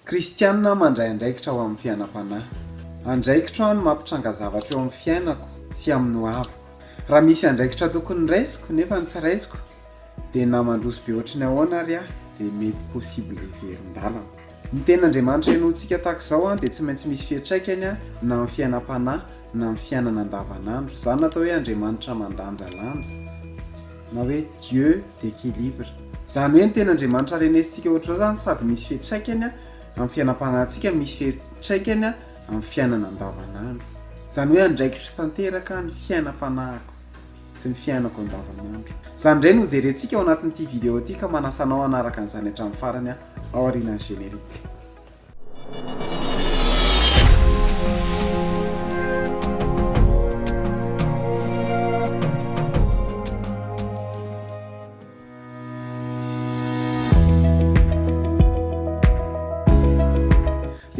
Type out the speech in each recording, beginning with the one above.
Kristianina mandray andraikitra ao amin'ny fiainam-panahy. Andraikitra aho no mampitranga zavatra eo amin'ny fiainako sy amin'ny hoaviko. Raha misy andraikitra tokony raisiko nefa tsy raisiko dia na mandroso be ohatry ny ahoana ary aho dia mety possible heverin-dalana. Ny ten'Andriamanitra enoantsika tahaka izao dia tsy maintsy misy fiantraikany na amin'ny fiainam-panahy na amin'ny fiainana andavanandro. Izany natao hoe Andriamanitra mandanjalanja na hoe Dieu d'équilibre. Izany hoe ny ten'Andriamanitra renesintsika ohatr'izao zany sady misy fiantraikany amin'ny fiainam-panahintsika, misy fiantraikany amin'ny fiainana andavanandro. Izany hoe andraikitra tanteraka ny fiainam-panahiko sy ny fiainako andavanandro. Izany indray no jerentsika ao anatin'ity vidéo ity ka manasanao hanaraka an'izany hatramin'ny farany ao aorian'ny générique.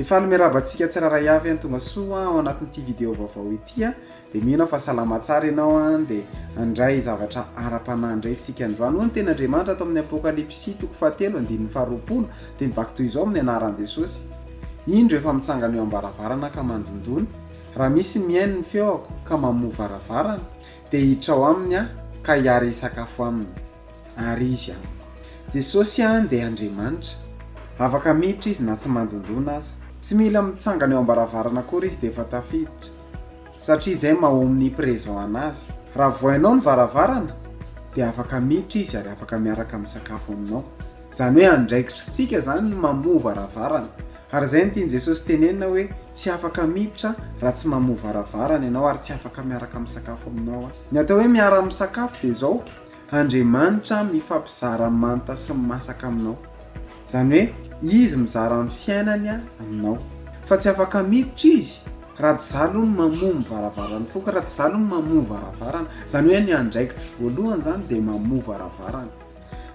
Efa nomerabantsika tsiraray avy tonga soa ao anatin'ity vidéo vaovao ity dia mino fa salama tsara ianao dia andray zavatra ara-panahy indray tsika androany. Hoy ny ten'Andriamanitra atao amin'ny Apokalipsy 7:20 dia mivaky toy izao amin'ny anaran'i Jesosy: indro efa mitsangana eo am-baravarana ka mandondona, raha misy mihaino ny feoko ka mamoha varavarana dia hiditra ao aminy ka hiary hisakafo aminy ary izy aminy. Jesosy dia Andriamanitra, afaka miditra izy na tsy mandondona aza. Tsy mila mitsangana eo am-baravarana akory izy dia efa tafiditra satria izay omniprésent anazy. Raha vohainao ny varavarana dia afaka miditra izy ary afaka miaraka misakafo aminao. Izany hoe andraikitritsika zany ny mamoha varavarana. Ary izay no tian'i Jesosy tenenina hoe tsy afaka miditra raha tsy mamoha varavarana ianao ary tsy afaka miaraka misakafo aminao. Ny atao hoe miara misakafo dia izao: Andriamanitra mifampizara manta sy masaka aminao. Izany hoe izy mizara ny fiainany aminao, fa tsy afaka miditra izy raha dizalo ny mamoha ny varavarana foka, raha dizalo ny mamoha varavarana. Izany hoe ny andraikitra voalohany zany dia mamoha varavarana.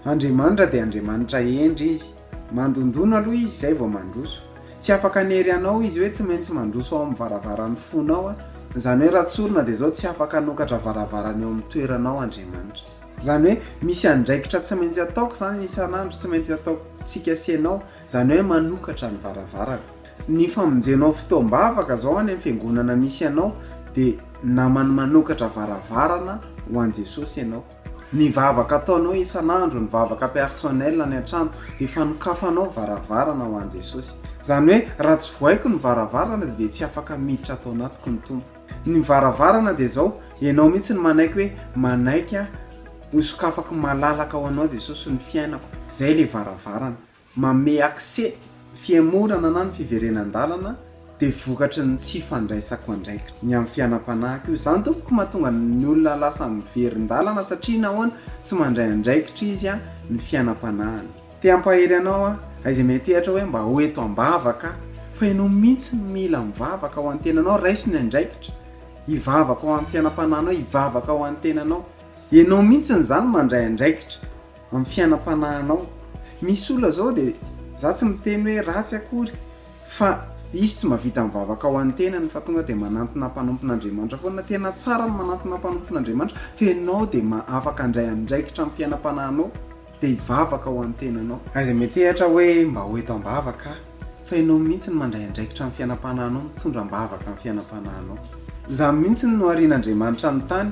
Andriamanitra dia Andriamanitra endry izy, mandondona aloha izy izay vao mandroso. Tsy afaka nery anao izy hoe tsy maintsy mandroso ao amin'ny varavarany fonao. Izany hoe raha tsorina dia izao tsy afaka hanokatra varavarana eo amin'ny toeranao Andriamanitra. Izany hoe misy andraikitra tsy maintsy ataoko zany isan'andro, tsy maintsy ataoko tsika sianao. Izany hoe manokatra ny varavarana. Ny famonjenao fotoam-bavaka zao any amin'ny fiangonana misy ianao dia namany manokatra varavarana ho an'i Jesosy ianao. Ny vavaka ataonao isan'andro, ny vavaka personnel any an-trano dia fanokafanao varavarana ho an'i Jesosy. Izany hoe raha tsy vohaiko ny varavarana dia tsy afaka miditra atao anatiko ny Tompo. Ny varavarana dia izao, ianao mihitsy ny manaiky hoe manaiky hosokafako malalaka ao anao Jesosy ny fiainako. Izay ilay varavarana, manome accès, fiemorana na ny fiverenan-dalana dia vokatry ny tsy fandraisako andraikitra ny amin'ny fiainam-panahiko io. Izany tompoko mahatonga ny olona lasa miverin-dalana satria nahoana tsy mandray andraikitra izy ny fiainam-panahiny. Te hampahery anao izay metehatra hoe mba ho eto am-bavaka, fa ianao mihitsy mila mivavaka ao an-tenanao. Raiso ny andraikitra, hivavaka ao amin'ny fiainam-panahinao, hivavaka ao an-tenanao. Ianao mihitsy zany mandray andraikitra amin'ny fiainam-panahinao. Misy olona zao dia za tsy miteny hoe ratsy akory, fa izy tsy mahavita mivavaka ao an-tenany fa tonga dia manantona mpanompon'Andriamanitra foana. Tena tsara ny manantona mpanompon'Andriamanitra, fa ianao dia afaka handray andraikitra amin'ny fiainam-panahinao dia hivavaka ao an-tenanao. Izay metehatra hoe mba ho eto am-bavaka, fa ianao mihitsy ny mandray andraikitra amin'ny fiainam-panahinao, mitondra am-bavaka amin'ny fiainam-panahinao. Izany mihitsy no arian'Andriamanitra ny tany.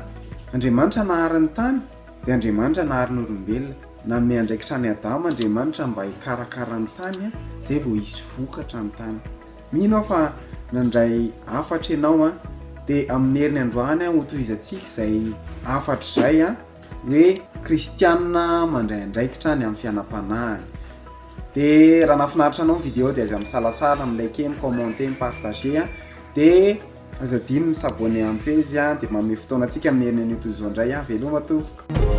Andriamanitra nahary ny tany dia Andriamanitra nahary ny olombelona. Nanome andraikitra ny Adama Andriamanitra mba hikarakara ny tany izay vao hisy vokatra ny tany. Mino aho fa nandray afatra ianao dia amin'ny herin'ny androany ho tohizantsika izay afatra izay hoe Kristianina mandray andraikitra ny amin'ny fiainam-panahiny. Dia raha nahafinaritra anao ny vidéo dia aza misalasala, milike, micommente, mipartage dia aza dino misabone amin'ny page dia manome fotoana antsika amin'ny herin'ny anio toy izao indray. Veloma tompoko.